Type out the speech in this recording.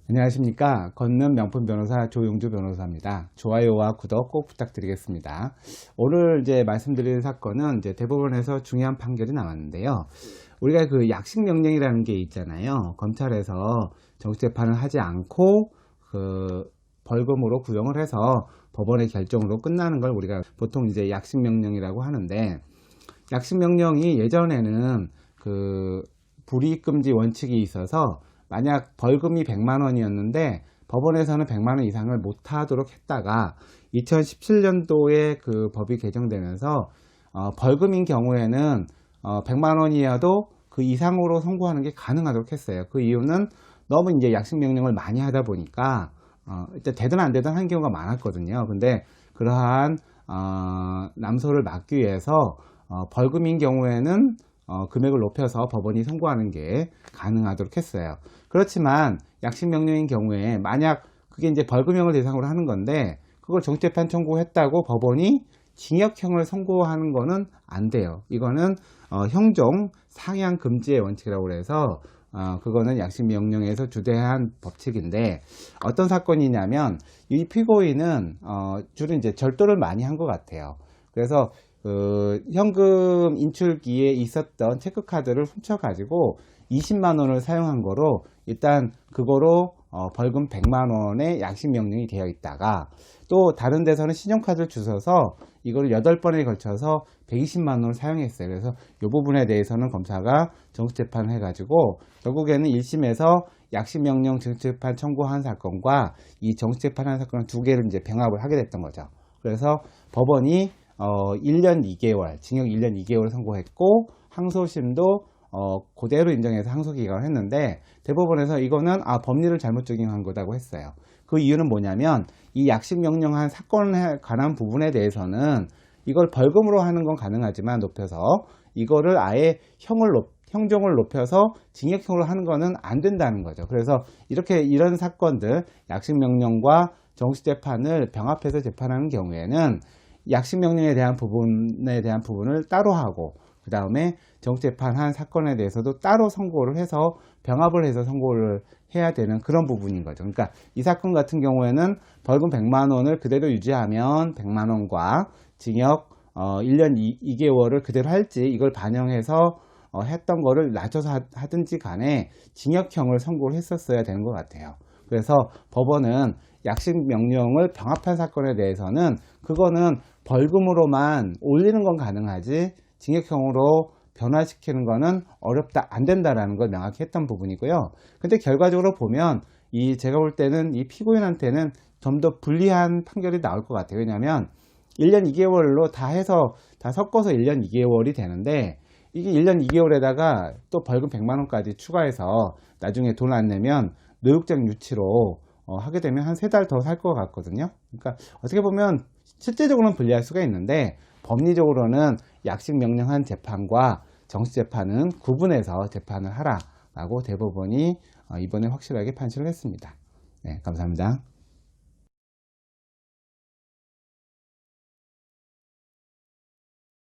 안녕하십니까. 건능 명품 변호사 조용주 변호사입니다. 좋아요와 구독 꼭 부탁드리겠습니다. 오늘 이제 말씀드릴 사건은 이제 대법원에서 중요한 판결이 나왔는데요. 우리가 그 약식 명령이라는 게 있잖아요. 검찰에서 정치재판을 하지 않고 그 벌금으로 구형을 해서 법원의 결정으로 끝나는 걸 우리가 보통 이제 약식 명령이라고 하는데, 약식 명령이 예전에는 그 불이익 금지 원칙이 있어서 만약 벌금이 100만 원이었는데 법원에서는 100만 원 이상을 못 하도록 했다가 2017년도에 그 법이 개정되면서 벌금인 경우에는 100만 원이어도 그 이상으로 선고하는 게 가능하도록 했어요. 그 이유는 너무 이제 약식 명령을 많이 하다 보니까 일단 되든 안 되든 하는 경우가 많았거든요. 근데 그러한 남소를 막기 위해서 벌금인 경우에는 금액을 높여서 법원이 선고하는 게 가능하도록 했어요. 그렇지만 약식 명령인 경우에 만약 그게 이제 벌금형을 대상으로 하는 건데 그걸 정치재판 청구했다고 법원이 징역형을 선고하는 거는 안 돼요. 이거는 형종 상향 금지의 원칙이라고 해서 그거는 약식 명령에서 주되한 법칙인데, 어떤 사건이냐면 이 피고인은 주로 이제 절도를 많이 한 것 같아요. 그래서 현금 인출기에 있었던 체크카드를 훔쳐가지고 20만 원을 사용한 거로 일단 그거로 벌금 100만 원의 약식 명령이 되어 있다가, 또 다른 데서는 신용카드를 주셔서 이걸 8번에 걸쳐서 120만 원을 사용했어요. 그래서 이 부분에 대해서는 검사가 정치재판을 해가지고 결국에는 1심에서 약식 명령 정치재판 청구한 사건과 이 정치재판한 사건을 두 개를 이제 병합을 하게 됐던 거죠. 그래서 법원이 1년 2개월, 징역 1년 2개월 선고했고, 항소심도 그대로 인정해서 항소 기각을 했는데, 대법원에서 이거는 법리를 잘못 적용한 거라고 했어요. 그 이유는 뭐냐면 이 약식 명령한 사건에 관한 부분에 대해서는 이걸 벌금으로 하는 건 가능하지만 높여서 이거를 아예 형종을 높여서 징역형으로 하는 거는 안 된다는 거죠. 그래서 이런 사건들, 약식 명령과 정치재판을 병합해서 재판하는 경우에는 약식 명령에 대한 부분을 따로 하고, 그 다음에 정치재판한 사건에 대해서도 따로 선고를 해서 병합을 해서 선고를 해야 되는 그런 부분인 거죠. 그러니까 이 사건 같은 경우에는 벌금 100만 원을 그대로 유지하면 100만 원과 징역 1년 2개월을 그대로 할지, 이걸 반영해서 했던 거를 낮춰서 하든지 간에 징역형을 선고를 했었어야 되는 것 같아요. 그래서 법원은 약식 명령을 병합한 사건에 대해서는 그거는 벌금으로만 올리는 건 가능하지 징역형으로 변화시키는 거는 어렵다, 안 된다라는 걸 명확히 했던 부분이고요. 근데 결과적으로 보면 제가 볼 때는 이 피고인한테는 좀 더 불리한 판결이 나올 것 같아요. 왜냐하면 1년 2개월로 다 섞어서 1년 2개월이 되는데, 이게 1년 2개월에다가 또 벌금 100만 원까지 추가해서 나중에 돈 안 내면 노역장 유치로 하게 되면 한 3달 더 살 것 같거든요. 그러니까 어떻게 보면 실제적으로는 불리할 수가 있는데, 법리적으로는 약식 명령한 재판과 정치재판은 구분해서 재판을 하라라고 대법원이 이번에 확실하게 판시를 했습니다. 네, 감사합니다.